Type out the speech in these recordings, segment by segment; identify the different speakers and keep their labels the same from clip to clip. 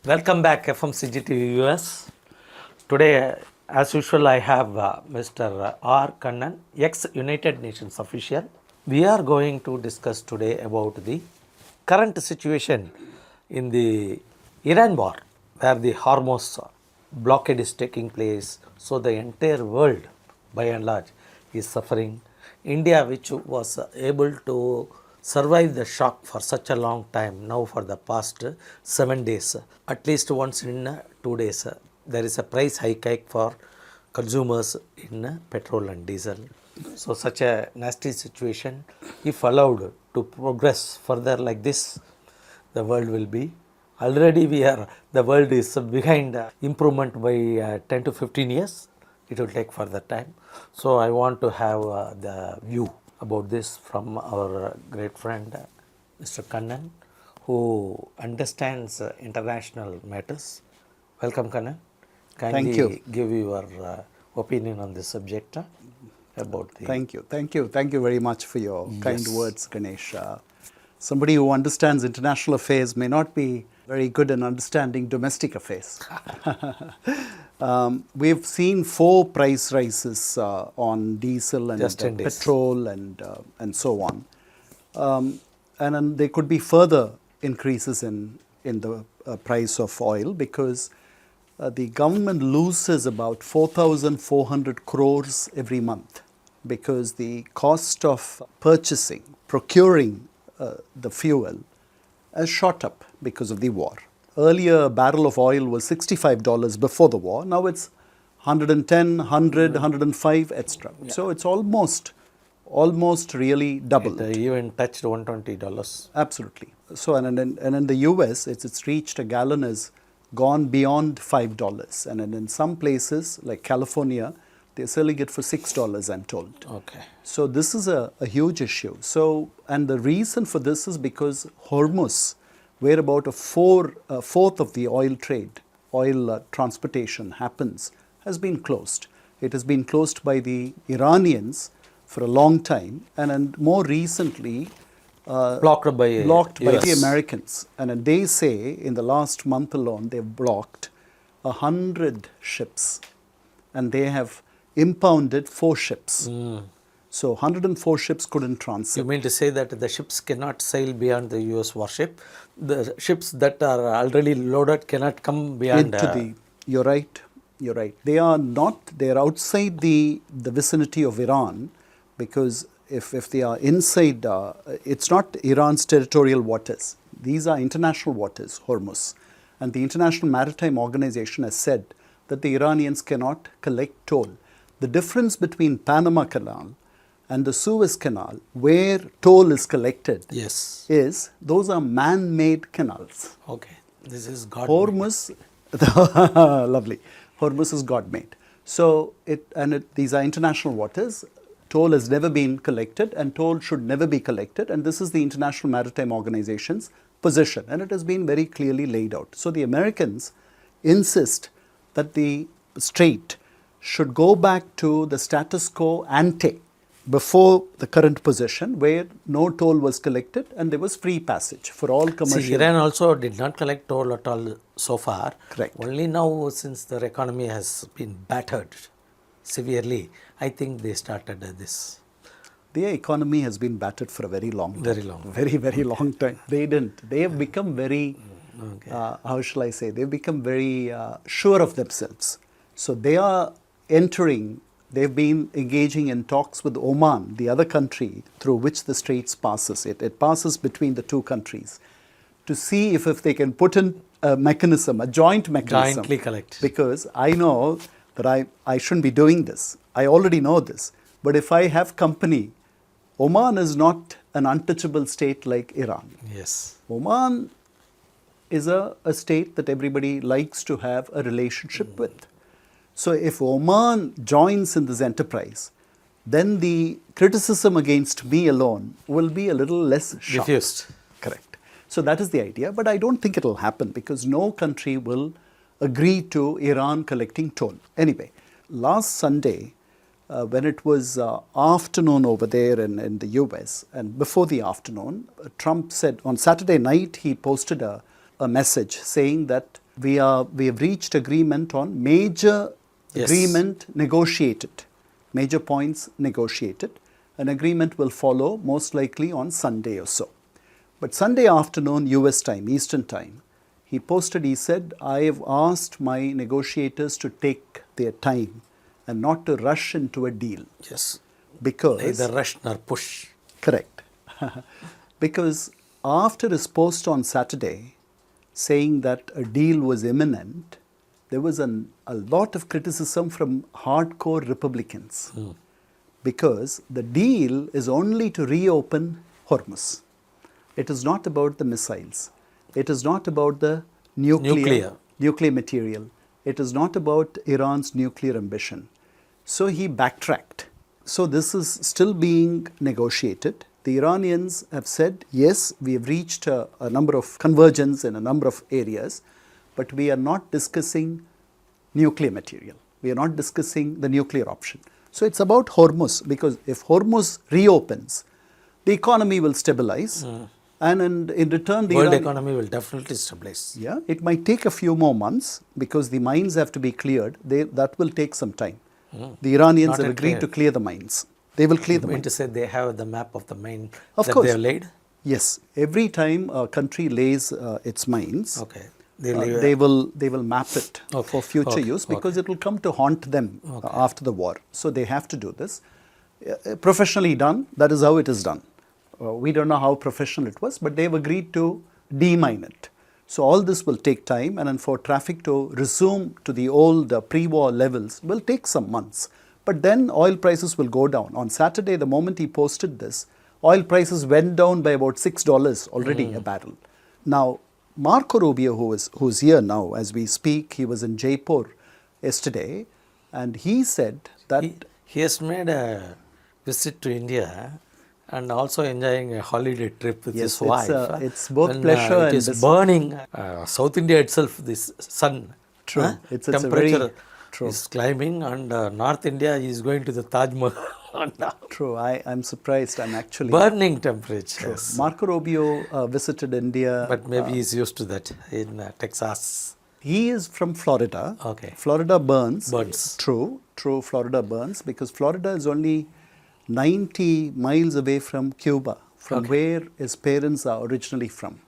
Speaker 1: Welcome back FMCG to US. Today, as usual, I have Mr. R. Kannan, ex-United Nations official. We are going to discuss today about the current situation in the Iran war, where the Hormuz blockade is taking place. So the entire world, by and large, is suffering. India, which was able to survive the shock for such a long time, now for the past 7 days, at least once in 2 days, there is a price hike for consumers in petrol and diesel. So such a nasty situation, if allowed to progress further like this, the world will be already the world is behind improvement by 10 to 15 years. It will take further time. So I want to have the view about this from our great friend Mr. Kannan, who understands international matters. Welcome, Kannan. Kindly
Speaker 2: Thank you.
Speaker 1: Give your opinion on this subject about the.
Speaker 2: Thank you very much for your kind words, Ganesh. Somebody who understands international affairs may not be very good in understanding domestic affairs. We've seen 4 price rises on diesel and petrol and so on. And then there could be further increases in the price of oil because the government loses about 4,400 crores every month because the cost of procuring the fuel has shot up because of the war. Earlier, a barrel of oil was $65 before the war. Now it's 110, 100, 105, etc. Yeah. So it's almost really doubled.
Speaker 1: It even touched $120.
Speaker 2: Absolutely. So and in the US, it's reached, a gallon has gone beyond $5. And in some places like California, they're selling it for $6, I'm told.
Speaker 1: Okay.
Speaker 2: So this is a huge issue. So, and the reason for this is because Hormuz, where about a fourth of the oil transportation happens, has been closed. It has been closed by the Iranians for a long time, and more recently
Speaker 1: blocked by
Speaker 2: the Americans. And they say in the last month alone, they've blocked 100 ships, and they have impounded 4 ships. So 104 ships couldn't transit.
Speaker 1: You mean to say that the ships cannot sail beyond the US warship? The ships that are already loaded cannot come beyond
Speaker 2: You're right. They are outside the vicinity of Iran, because if they are inside, it's not Iran's territorial waters. These are international waters, Hormuz. And the International Maritime Organization has said that the Iranians cannot collect toll. The difference between Panama Canal and the Suez Canal, where toll is collected, is those are man-made canals.
Speaker 1: Okay, this is God-made.
Speaker 2: Hormuz, lovely. Hormuz is God-made. So these are international waters. Toll has never been collected, and toll should never be collected. And this is the International Maritime Organization's position, and it has been very clearly laid out. So the Americans insist that the strait should go back to the status quo ante before the current position, where no toll was collected and there was free passage for all commercial.
Speaker 1: See, Iran also did not collect toll at all so far.
Speaker 2: Correct.
Speaker 1: Only now, since their economy has been battered severely, I think they started this.
Speaker 2: Their economy has been battered for a very long time. Very long time. They didn't. They have become very, how shall I say, they've become very sure of themselves. So they are they've been engaging in talks with Oman, the other country through which the straits passes. It passes between the 2 countries, to see if they can put in a joint mechanism.
Speaker 1: Jointly collect.
Speaker 2: Because I know that I shouldn't be doing this. I already know this. But if I have company, Oman is not an untouchable state like Iran.
Speaker 1: Yes.
Speaker 2: Oman is a state that everybody likes to have a relationship with. So if Oman joins in this enterprise, then the criticism against me alone will be a little less sharp.
Speaker 1: Diffused.
Speaker 2: Correct. So that is the idea, but I don't think it will happen because no country will agree to Iran collecting toll. Anyway, last Sunday, when it was afternoon over there in the US, and before the afternoon, Trump said on Saturday night, he posted a message saying that we have reached agreement on major agreement negotiated, major points negotiated. An agreement will follow most likely on Sunday or so. But Sunday afternoon, US time, Eastern time, he posted, he said, I have asked my negotiators to take their time and not to rush into a deal.
Speaker 1: Yes.
Speaker 2: Because
Speaker 1: neither rush nor push.
Speaker 2: Correct. Because after his post on Saturday saying that a deal was imminent, there was a lot of criticism from hardcore Republicans. Because the deal is only to reopen Hormuz. It is not about the missiles. It is not about the nuclear material. It is not about Iran's nuclear ambition. So he backtracked. So this is still being negotiated. The Iranians have said, yes, we have reached a number of convergence in a number of areas, but we are not discussing nuclear material. We are not discussing the nuclear option. So it's about Hormuz, because if Hormuz reopens, the economy will stabilize. And in return, the
Speaker 1: world economy will definitely stabilize.
Speaker 2: Yeah, it might take a few more months because the mines have to be cleared. That will take some time. The Iranians have agreed to clear the mines. They will clear the mines.
Speaker 1: To say they have the map of the mine
Speaker 2: of
Speaker 1: that
Speaker 2: course.
Speaker 1: they have laid?
Speaker 2: Yes. Every time a country lays its mines,
Speaker 1: they
Speaker 2: will map it for future use, because it will come to haunt them after the war. So they have to do this. Professionally done, that is how it is done. We don't know how professional it was, but they've agreed to demine it. So all this will take time, and then for traffic to resume to the old pre-war levels will take some months. But then oil prices will go down. On Saturday, the moment he posted this, oil prices went down by about $6 already a barrel. Now, Marco Rubio, who's here now as we speak, he was in Jaipur yesterday, and he said that
Speaker 1: he has made a visit to India and also enjoying a holiday trip with his wife.
Speaker 2: It's both pleasure and
Speaker 1: it is burning. South India itself, this sun.
Speaker 2: True. It's
Speaker 1: temperature is climbing, and North India is going to the Taj Mahal now.
Speaker 2: True. I'm surprised. I'm actually
Speaker 1: burning temperatures.
Speaker 2: True. Marco Rubio visited India.
Speaker 1: But maybe he's used to that in Texas.
Speaker 2: He is from Florida.
Speaker 1: Okay.
Speaker 2: Florida burns.
Speaker 1: True.
Speaker 2: Florida burns, because Florida is only 90 miles away from Cuba, from where his parents are originally from.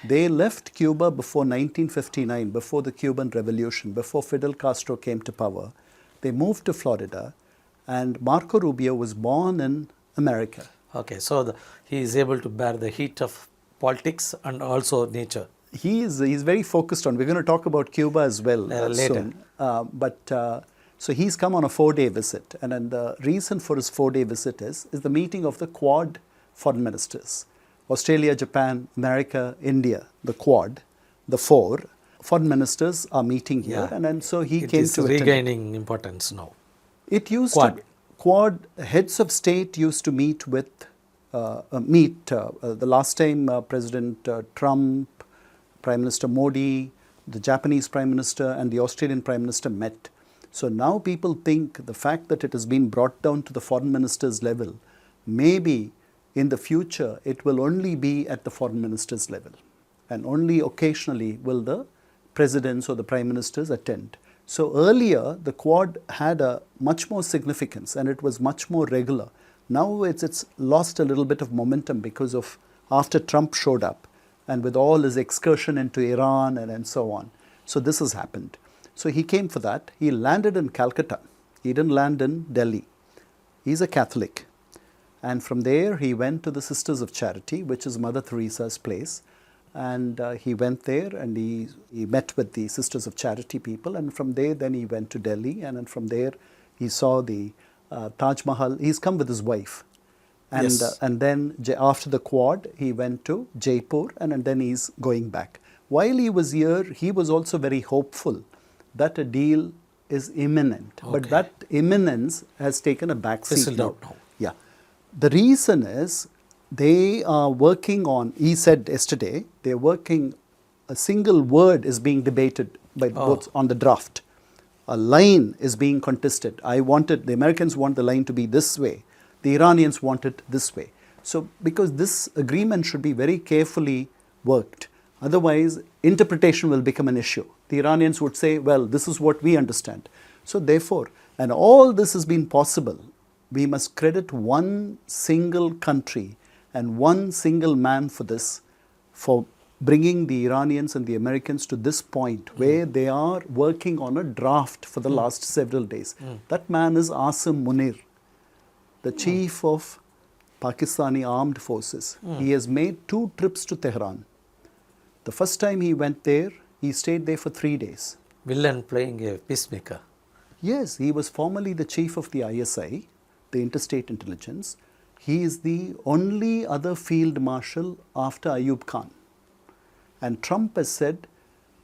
Speaker 2: They left Cuba before 1959, before the Cuban Revolution, before Fidel Castro came to power. They moved to Florida, and Marco Rubio was born in America.
Speaker 1: Okay, so he is able to bear the heat of politics and also nature.
Speaker 2: He's very focused on, we're going to talk about Cuba as well
Speaker 1: later.
Speaker 2: Soon. So he's come on a 4-day visit, and then the reason for his 4-day visit is the meeting of the Quad foreign ministers. Australia, Japan, America, India, the Quad, the 4 foreign ministers are meeting here, and then so he came to attend.
Speaker 1: It is regaining importance now.
Speaker 2: It used Quad heads of state used to meet with the last time President Trump, Prime Minister Modi, the Japanese Prime Minister, and the Australian Prime Minister met. So now people think the fact that it has been brought down to the foreign ministers level, maybe in the future it will only be at the foreign ministers level, and only occasionally will the presidents or the prime ministers attend. So earlier the Quad had a much more significance, and it was much more regular. Now it's lost a little bit of momentum because of after Trump showed up, and with all his excursion into Iran and so on. So this has happened. So he came for that. He landed in Calcutta. He didn't land in Delhi. He's a Catholic. And from there, he went to the Sisters of Charity, which is Mother Teresa's place. And he went there, and he met with the Sisters of Charity people. And from there, then he went to Delhi. And then from there, he saw the Taj Mahal. He's come with his wife. And, and then after the Quad, he went to Jaipur, and then he's going back. While he was here, he was also very hopeful that a deal is imminent. But that imminence has taken a backseat now. Yeah. The reason is they are working on, he said yesterday, they're working, a single word is being debated by both on the draft. A line is being contested. The Americans want the line to be this way. The Iranians want it this way. So because this agreement should be very carefully worked. Otherwise, interpretation will become an issue. The Iranians would say, well, this is what we understand. So therefore, and all this has been possible, we must credit one single country and one single man for this, for bringing the Iranians and the Americans to this point where they are working on a draft for the last several days. That man is Asim Munir, the chief of Pakistani armed forces. He has made 2 trips to Tehran. The first time he went there, he stayed there for 3 days.
Speaker 1: Villain playing a peacemaker.
Speaker 2: Yes, he was formerly the chief of the ISI, the Interstate Intelligence. He is the only other field marshal after Ayub Khan. And Trump has said,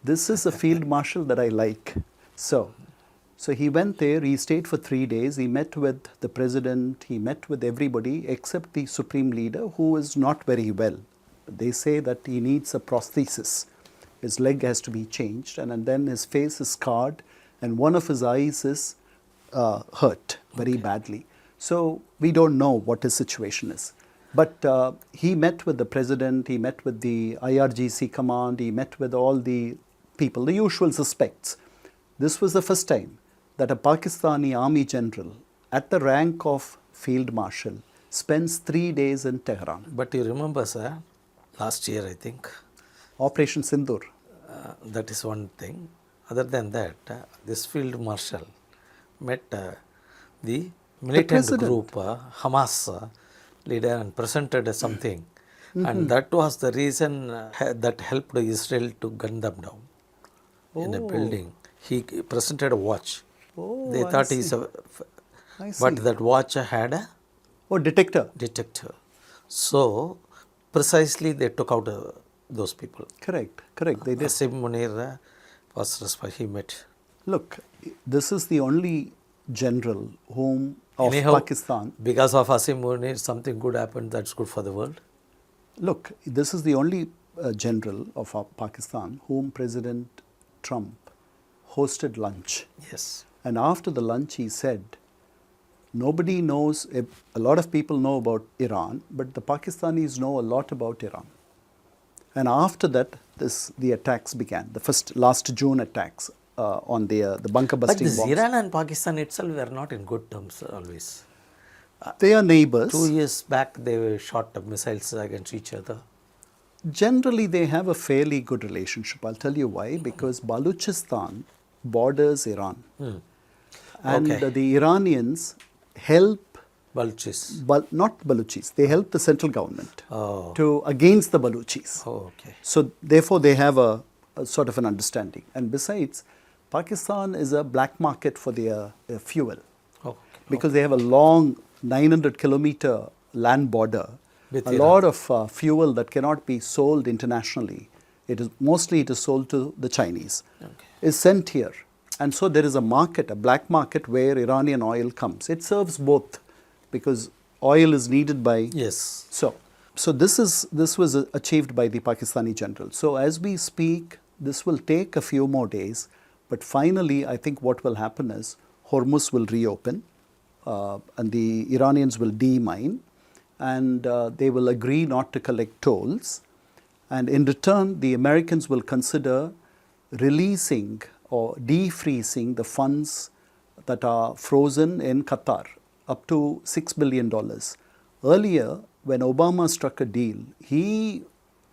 Speaker 2: this is a field marshal that I like. So he went there, he stayed for 3 days, he met with the president, he met with everybody except the supreme leader, who is not very well. They say that he needs a prosthesis. His leg has to be changed, and then his face is scarred, and one of his eyes is hurt very badly. So we don't know what his situation is. But he met with the president, he met with the IRGC command, he met with all the people, the usual suspects. This was the first time that a Pakistani army general at the rank of field marshal spends 3 days in Tehran.
Speaker 1: But you remember, sir, last year I think.
Speaker 2: Operation Sindoor.
Speaker 1: That is one thing. Other than that, this field marshal met the militant group, Hamas leader, and presented something. And that was the reason that helped Israel to gun them down in a building. He presented a watch. They thought he's a... But that watch had a...
Speaker 2: detector.
Speaker 1: Detector. So, precisely they took out those people.
Speaker 2: Correct. They did.
Speaker 1: Asim Munir was responsible. He met.
Speaker 2: Look, this is the only general whom of
Speaker 1: Anyhow,
Speaker 2: Pakistan.
Speaker 1: Because of Asim Munir, something good happened that's good for the world.
Speaker 2: Look, this is the only general of Pakistan whom President Trump hosted lunch.
Speaker 1: Yes.
Speaker 2: And after the lunch, he said, nobody knows, a lot of people know about Iran, but the Pakistanis know a lot about Iran. And after that, the attacks began, last June attacks on the bunker busting bombs.
Speaker 1: But Iran and Pakistan itself were not in good terms always.
Speaker 2: They are neighbors.
Speaker 1: 2 years back, they shot missiles against each other.
Speaker 2: Generally, they have a fairly good relationship. I'll tell you why. Because Balochistan borders Iran. And the Iranians help
Speaker 1: Baluchis.
Speaker 2: Not Baluchis. They help the central government against the Baluchis. So therefore, they have a sort of an understanding. And besides, Pakistan is a black market for their fuel. Because they have a long 900-kilometer land border. With a lot of fuel that cannot be sold internationally. Mostly it is sold to the Chinese. Is sent here. And so there is a market, a black market, where Iranian oil comes. It serves both, because oil is needed by...
Speaker 1: Yes.
Speaker 2: So this was achieved by the Pakistani general. So as we speak, this will take a few more days. But finally, I think what will happen is Hormuz will reopen, and the Iranians will demine, and they will agree not to collect tolls. And in return, the Americans will consider releasing or defreezing the funds that are frozen in Qatar, up to $6 billion. Earlier, when Obama struck a deal, he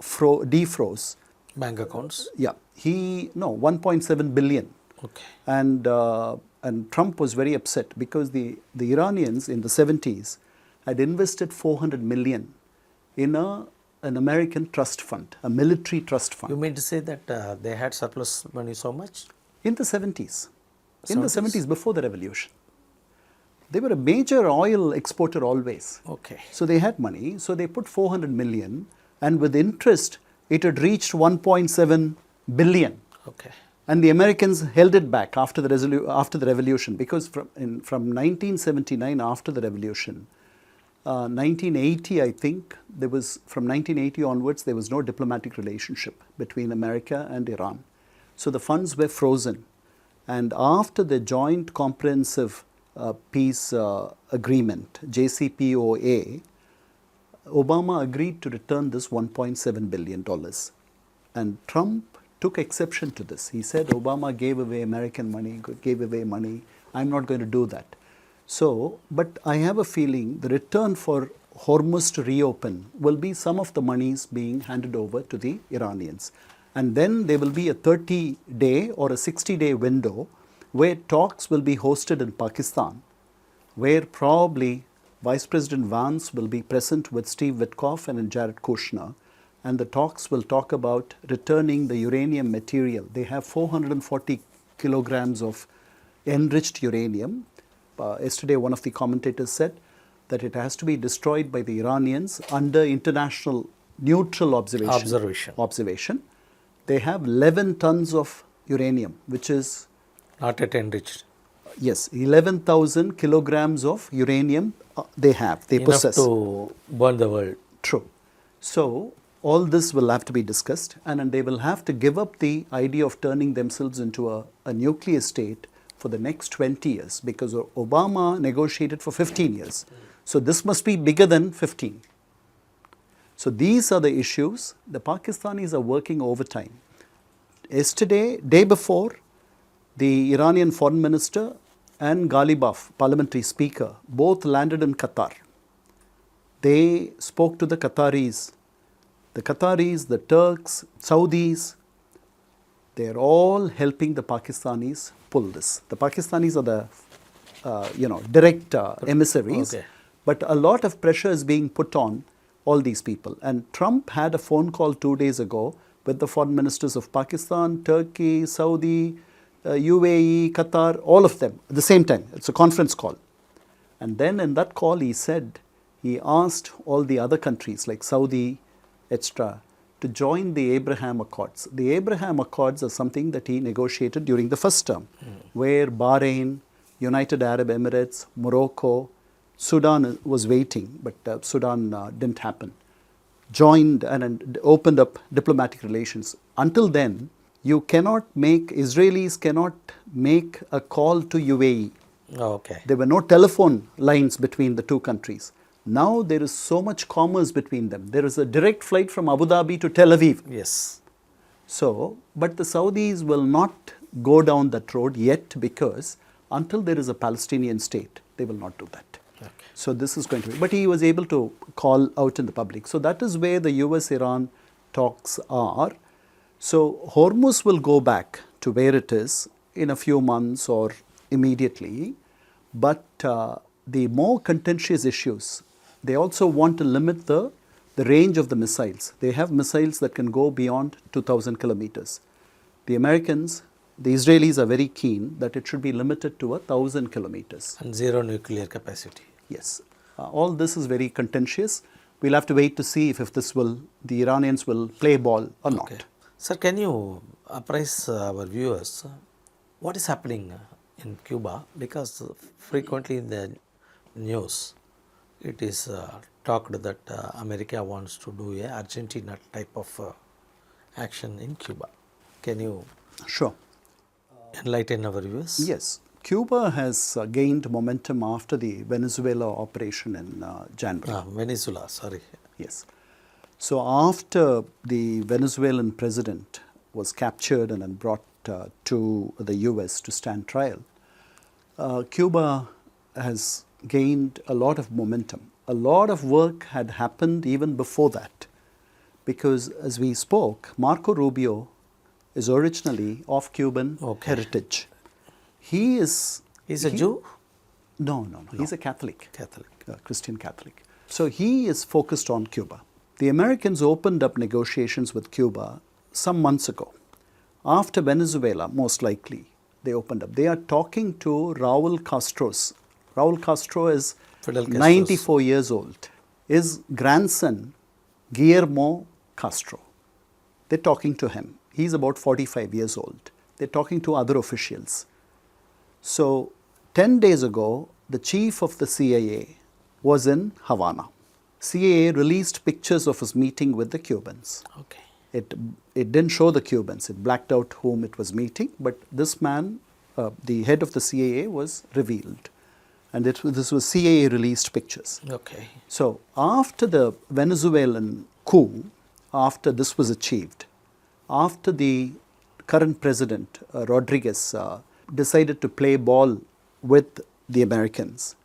Speaker 2: defroze
Speaker 1: bank accounts.
Speaker 2: Yeah, 1.7 billion. And Trump was very upset because the Iranians in the 70s had invested $400 million in an American trust fund, a military trust fund.
Speaker 1: You mean to say that they had surplus money so much?
Speaker 2: In the 70s. In the 70s, before the revolution. They were a major oil exporter always. So they had money. So they put 400 million, and with interest, it had reached 1.7 billion. And the Americans held it back after the revolution, because from 1979, after the revolution, 1980, I think, from 1980 onwards, there was no diplomatic relationship between America and Iran. So the funds were frozen. And after the Joint Comprehensive Peace Agreement, JCPOA, Obama agreed to return this $1.7 billion. And Trump took exception to this. He said Obama gave away American money, gave away money. I'm not going to do that. So, but I have a feeling the return for Hormuz to reopen will be some of the monies being handed over to the Iranians. And then there will be a 30-day or a 60-day window where talks will be hosted in Pakistan, where probably Vice President Vance will be present with Steve Witkoff and Jared Kushner, and the talks will talk about returning the uranium material. They have 440 kilograms of enriched uranium. Yesterday, one of the commentators said that it has to be destroyed by the Iranians under international neutral observation. They have 11 tons of uranium, which is
Speaker 1: not yet enriched.
Speaker 2: Yes, 11,000 kilograms of uranium they possess.
Speaker 1: Enough to burn the world.
Speaker 2: True. So, all this will have to be discussed, and they will have to give up the idea of turning themselves into a nuclear state for the next 20 years, because Obama negotiated for 15 years. So, this must be bigger than 15. So, these are the issues. The Pakistanis are working overtime. Yesterday, day before, the Iranian foreign minister and Ghalibaf, parliamentary speaker, both landed in Qatar. They spoke to the Qataris. The Qataris, the Turks, Saudis, they are all helping the Pakistanis pull this. The Pakistanis are the direct emissaries,
Speaker 1: Okay.
Speaker 2: but a lot of pressure is being put on all these people. And Trump had a phone call 2 days ago with the foreign ministers of Pakistan, Turkey, Saudi, UAE, Qatar, all of them at the same time. It's a conference call. And then in that call he asked all the other countries like Saudi, etc., to join the Abraham Accords. The Abraham Accords are something that he negotiated during the first term, where Bahrain, United Arab Emirates, Morocco, Sudan was waiting, but Sudan didn't happen, joined and opened up diplomatic relations. Until then, Israelis cannot make a call to UAE.
Speaker 1: Okay.
Speaker 2: There were no telephone lines between the two countries. Now there is so much commerce between them. There is a direct flight from Abu Dhabi to Tel Aviv.
Speaker 1: Yes.
Speaker 2: So, but the Saudis will not go down that road yet, because until there is a Palestinian state, they will not do that.
Speaker 1: Okay.
Speaker 2: So this is going to be, but he was able to call out in the public. So that is where the US-Iran talks are. So Hormuz will go back to where it is in a few months or immediately, but the more contentious issues, they also want to limit the range of the missiles. They have missiles that can go beyond 2,000 kilometers. The Americans, the Israelis are very keen that it should be limited to 1,000 kilometers.
Speaker 1: And zero nuclear capacity.
Speaker 2: Yes. All this is very contentious. We'll have to wait to see if the Iranians will play ball or not.
Speaker 1: Okay. Sir, can you apprise our viewers what is happening in Cuba? Because frequently in the news, it is talked that America wants to do a Argentina type of action in Cuba. Can you enlighten our viewers?
Speaker 2: Yes. Cuba has gained momentum after the Venezuela operation in January.
Speaker 1: Venezuela, sorry.
Speaker 2: Yes. So after the Venezuelan president was captured and then brought to the US to stand trial, Cuba has gained a lot of momentum. A lot of work had happened even before that, because as we spoke, Marco Rubio is originally of Cuban heritage. He's
Speaker 1: a Jew?
Speaker 2: No. He's a Catholic. Christian Catholic. So he is focused on Cuba. The Americans opened up negotiations with Cuba some months ago. After Venezuela, most likely, they opened up. They are talking to Raul Castro. Raul Castro is 94 years old. His grandson, Guillermo Castro, they're talking to him. He's about 45 years old. They're talking to other officials. So 10 days ago, the chief of the CIA was in Havana. CIA released pictures of his meeting with the Cubans.
Speaker 1: Okay.
Speaker 2: It didn't show the Cubans. It blacked out whom it was meeting. But this man, the head of the CIA, was revealed. And this was CIA released pictures.
Speaker 1: Okay.
Speaker 2: So after the Venezuelan coup, after this was achieved, after the current president, Rodriguez, decided to play ball with the Americans,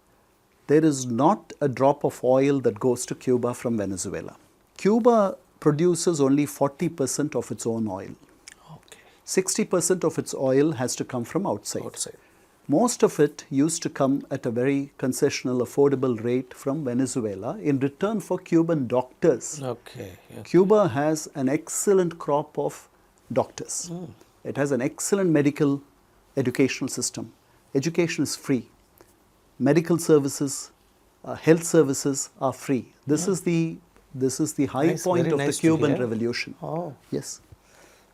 Speaker 2: there is not a drop of oil that goes to Cuba from Venezuela. Cuba produces only 40% of its own oil.
Speaker 1: Okay.
Speaker 2: 60% of its oil has to come from outside. Most of it used to come at a very concessional, affordable rate from Venezuela in return for Cuban doctors.
Speaker 1: Okay.
Speaker 2: Cuba has an excellent crop of doctors. It has an excellent medical educational system. Education is free. Medical services, health services are free. This is the high point of the Cuban Revolution.
Speaker 1: Oh.
Speaker 2: Yes.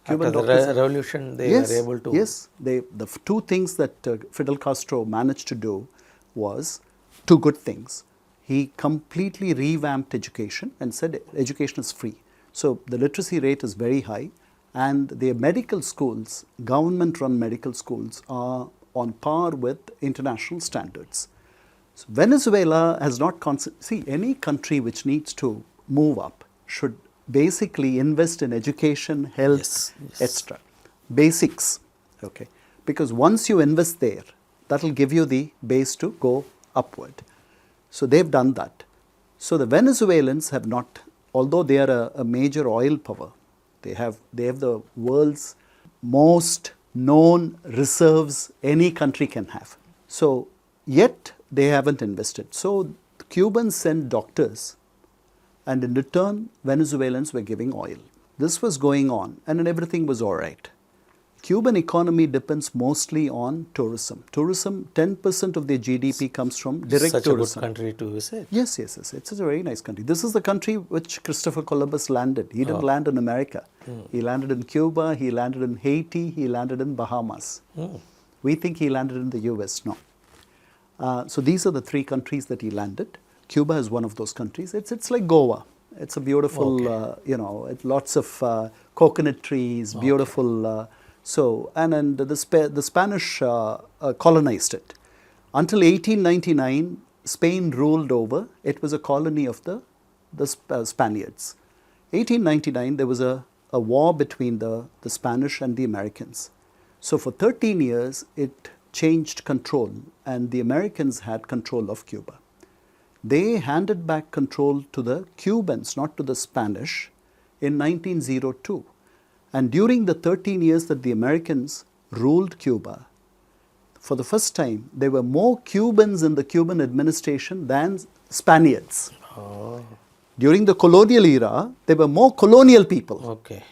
Speaker 1: After the revolution, they were able to...
Speaker 2: Yes. The two things that Fidel Castro managed to do was two good things. He completely revamped education and said education is free. So the literacy rate is very high, and the medical schools, government-run medical schools, are on par with international standards. So Venezuela has not... See, any country which needs to move up should basically invest in education, health, etc. Basics, okay? Because once you invest there, that will give you the base to go upward. So they've done that. So the Venezuelans have not, although they are a major oil power, they have the world's most known reserves any country can have. So yet they haven't invested. So the Cubans sent doctors, and in return, Venezuelans were giving oil. This was going on, and then everything was all right. Cuban economy depends mostly on tourism. Tourism, 10% of their GDP comes from direct
Speaker 1: Such
Speaker 2: tourism.
Speaker 1: Such a good country to visit.
Speaker 2: Yes. It's a very nice country. This is the country which Christopher Columbus landed. He didn't land in America. He landed in Cuba, he landed in Haiti, he landed in Bahamas. We think he landed in the US. No. So these are the three countries that he landed. Cuba is one of those countries. It's like Goa. It's a beautiful, lots of coconut trees, beautiful. And the Spanish colonized it. Until 1899, Spain ruled over. It was a colony of the Spaniards. 1899, there was a war between the Spanish and the Americans. So for 13 years, it changed control, and the Americans had control of Cuba. They handed back control to the Cubans, not to the Spanish, in 1902. And during the 13 years that the Americans ruled Cuba, for the first time, there were more Cubans in the Cuban administration than Spaniards. During the colonial era, there were more colonial people.
Speaker 1: Okay.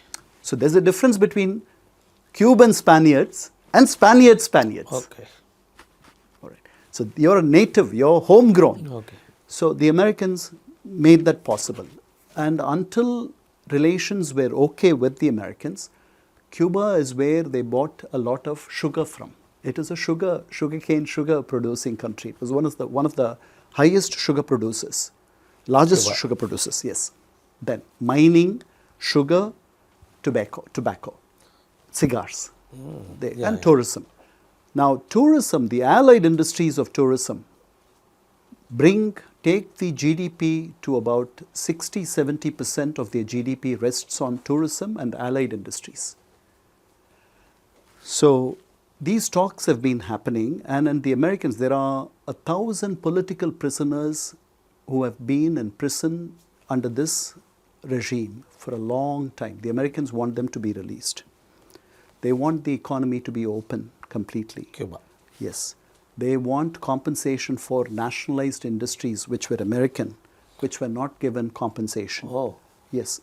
Speaker 2: So there's a difference between Cuban Spaniards and Spaniards.
Speaker 1: Okay.
Speaker 2: All right. So you're a native, you're homegrown.
Speaker 1: Okay.
Speaker 2: So the Americans made that possible. And until relations were okay with the Americans, Cuba is where they bought a lot of sugar from. It is a sugarcane sugar producing country. It was one of the highest sugar producers, largest sugar producers, yes. Then mining, sugar, tobacco, cigars, and tourism. Now tourism, the allied industries of tourism take the GDP to about 60-70% of their GDP rests on tourism and allied industries. So these talks have been happening, and in the Americans, there are 1,000 political prisoners who have been in prison under this regime for a long time. The Americans want them to be released. They want the economy to be open completely.
Speaker 1: Cuba.
Speaker 2: Yes. They want compensation for nationalized industries which were American, which were not given compensation.
Speaker 1: Oh.
Speaker 2: Yes.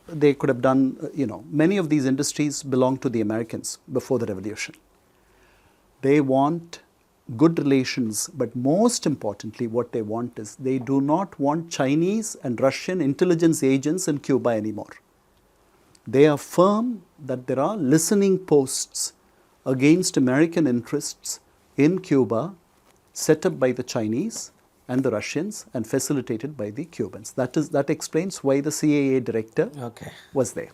Speaker 2: They could have done, many of these industries belonged to the Americans before the revolution. They want good relations, but most importantly, what they want is they do not want Chinese and Russian intelligence agents in Cuba anymore. They are firm that there are listening posts against American interests in Cuba, set up by the Chinese and the Russians and facilitated by the Cubans. That explains why the CIA director was there.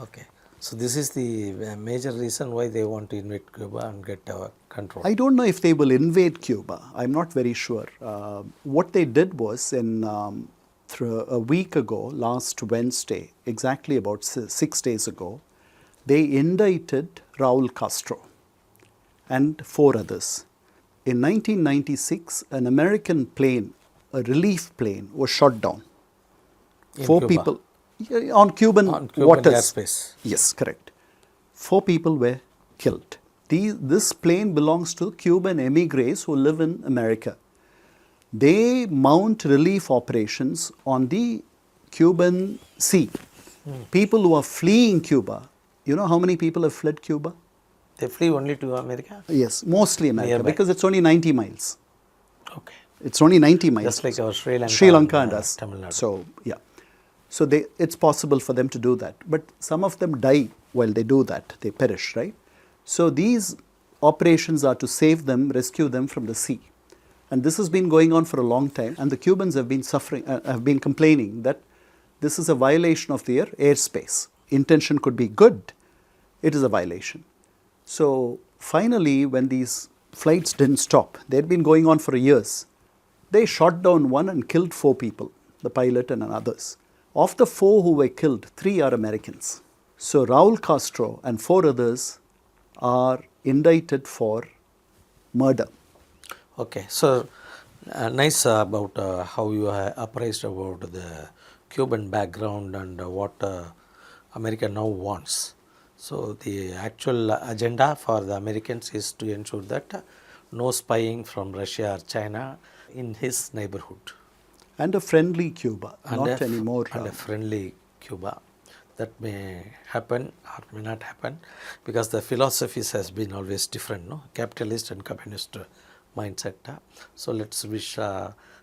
Speaker 1: Okay. So this is the major reason why they want to invade Cuba and get our control.
Speaker 2: I don't know if they will invade Cuba. I'm not very sure. What they did was through a week ago, last Wednesday, exactly about 6 days ago, they indicted Raul Castro and 4 others. In 1996, an American plane, a relief plane, was shot down.
Speaker 1: In
Speaker 2: 4
Speaker 1: Cuba.
Speaker 2: people on Cuban waters.
Speaker 1: airspace.
Speaker 2: Yes, correct. 4 people were killed. This plane belongs to Cuban emigres who live in America. They mount relief operations on the Cuban Sea. People who are fleeing Cuba, you know how many people have fled Cuba?
Speaker 1: They flee only to America?
Speaker 2: Yes, mostly America,
Speaker 1: Nearby.
Speaker 2: because it's only 90 miles.
Speaker 1: Okay.
Speaker 2: It's only 90 miles.
Speaker 1: Just like our Sri Lanka,
Speaker 2: Sri Lanka and us.
Speaker 1: Tamil Nadu.
Speaker 2: So, yeah. So it's possible for them to do that. But some of them die while they do that. They perish, right? So these operations are to save them, rescue them from the sea. And this has been going on for a long time. And the Cubans have been have been complaining that this is a violation of their airspace. Intention could be good. It is a violation. So finally, when these flights didn't stop, they had been going on for years, they shot down one and killed 4 people, the pilot and others. Of the 4 who were killed, 3 are Americans. So Raul Castro and 4 others are indicted for murder.
Speaker 1: Okay, so nice about how you are apprised about the Cuban background and what America now wants. So the actual agenda for the Americans is to ensure that no spying from Russia or China in his neighborhood.
Speaker 2: And a friendly Cuba,
Speaker 1: And
Speaker 2: not anymore.
Speaker 1: And a friendly Cuba. That may happen or may not happen, because the philosophies has been always different, no? Capitalist and communist mindset. So let's wish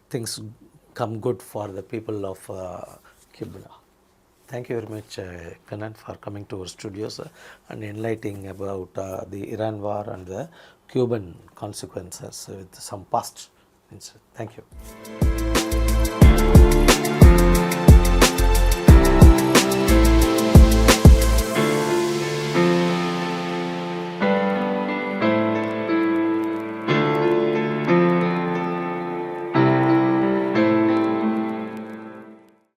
Speaker 1: things come good for the people of Cuba. Thank you very much, Kannan, for coming to our studios and enlightening about the Iran war and the Cuban consequences with some past incidents. Thank you.